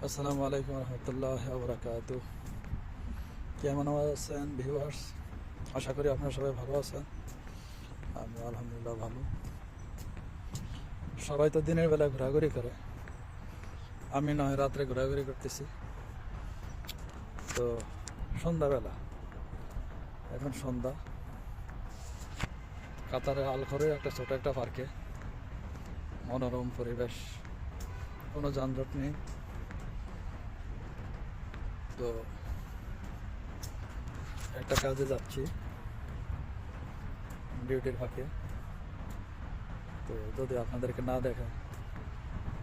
আসসালামু আলাইকুম রহমতুল্লাহ বরকাত। কেমন আছেন ভিউয়ার্স? আশা করি আপনারা সবাই ভালো আছেন। আমি আলহামদুলিল্লাহ ভালো। সবাই তো দিনের বেলা ঘোরাঘুরি করে, আমি নয় রাত্রে ঘোরাঘুরি করতেছি। তো সন্ধ্যাবেলা, এখন সন্ধ্যা, কাতারের আলখরে একটা ছোট একটা পার্কে, মনোরম পরিবেশ, কোনো যানজট নেই। তো একটা কাজে যাচ্ছি ডিউটির ফাঁকে। তো যদি আপনাদেরকে না দেখায়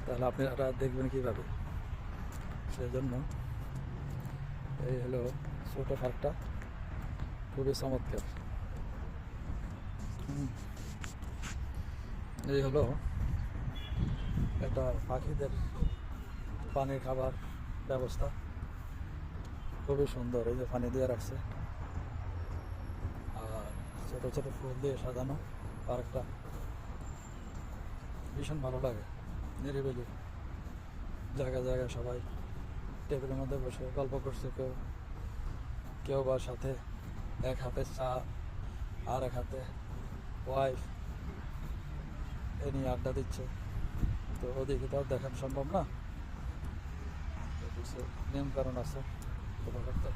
তাহলে আপনারা দেখবেন কীভাবে। সেই জন্য এই হলো ছোটো পার্কটা, খুবই চমৎকার। এই হলো একটা পাখিদের পানির খাবার ব্যবস্থা, খুবই সুন্দর। এই যে পানি দিয়ে রাখছে, আর ছোটো ছোটো ফুল দিয়ে সাজানো পার্কটা, ভীষণ ভালো লাগে। নিরিবিলি জায়গায় জায়গায় সবাই টেবিলের মধ্যে বসে গল্প করছে, কেউ কেউ বা সাথে এক হাতে চা আর এক হাতে ওয়াইফ এ নিয়ে আড্ডা দিচ্ছে। তো ওদিকে তো আর দেখানো সম্ভব না, কিছু নিয়ম কারণ আছে ফলো করতে।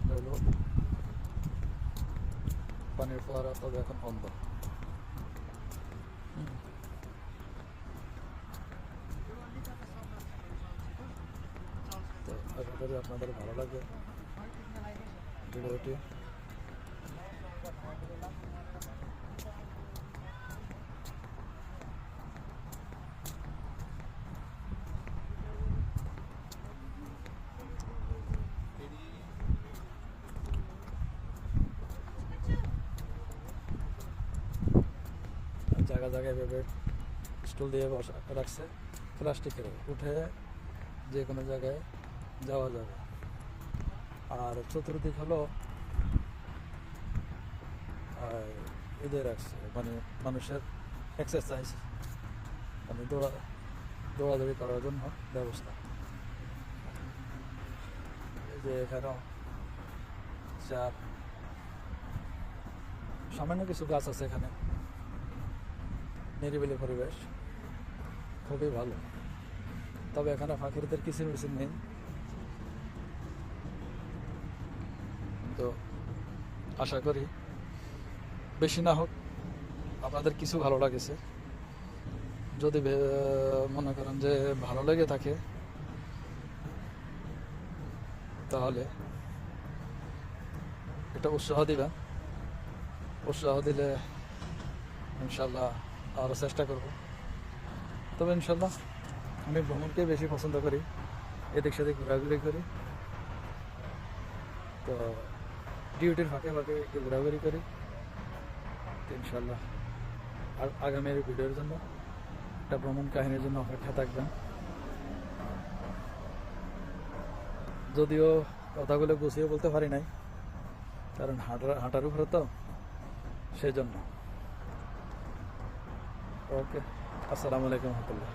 হলো পানির ফোয়ারা, তবে এখন বন্ধ। তো আশা করি আপনাদের ভালো লাগে ভিডিওটি। জায়গায় জায়গায় ভেবে স্টুল দিয়ে বসা রাখছে, প্লাস্টিকের, উঠে যে কোনো জায়গায় যাওয়া যাবে। আর চতুর্দিক হলো এদের রাখছে, মানে মানুষের এক্সারসাইজ, মানে দৌড়াদৌড়ি করার জন্য ব্যবস্থা। এই যে এখানেও চার সামান্য কিছু গাছ আছে এখানে, নিরিবিলি পরিবেশ, খুবই ভালো। তবে এখানে পাখিদের কিচিরমিচির নেই। তো আশা করি বেশি না হোক আপনাদের কিছু ভালো লাগেছে। যদি মনে করেন যে ভালো লেগে থাকে তাহলে এটা উৎসাহ দিবেন। উৎসাহ দিলে ইনশাল্লাহ আরও চেষ্টা করব। তবে ইনশাল্লাহ আমি ভ্রমণকে বেশি পছন্দ করি, এদিক সেদিক ঘোরাঘুরি করি। তো ডিউটির ফাঁকে ফাঁকে একটু ঘোরাঘুরি করি। ইনশাল্লাহ আর আগামী ভিডিওর জন্য, একটা ভ্রমণ কাহিনীর জন্য অপেক্ষা থাকবেন। যদিও কথাগুলো গুছিয়ে বলতে পারি নাই, কারণ হাঁটার উপরে তো, সেই জন্য। ওকে, আসসালামু আলাইকুম রহমতুল্লাহ।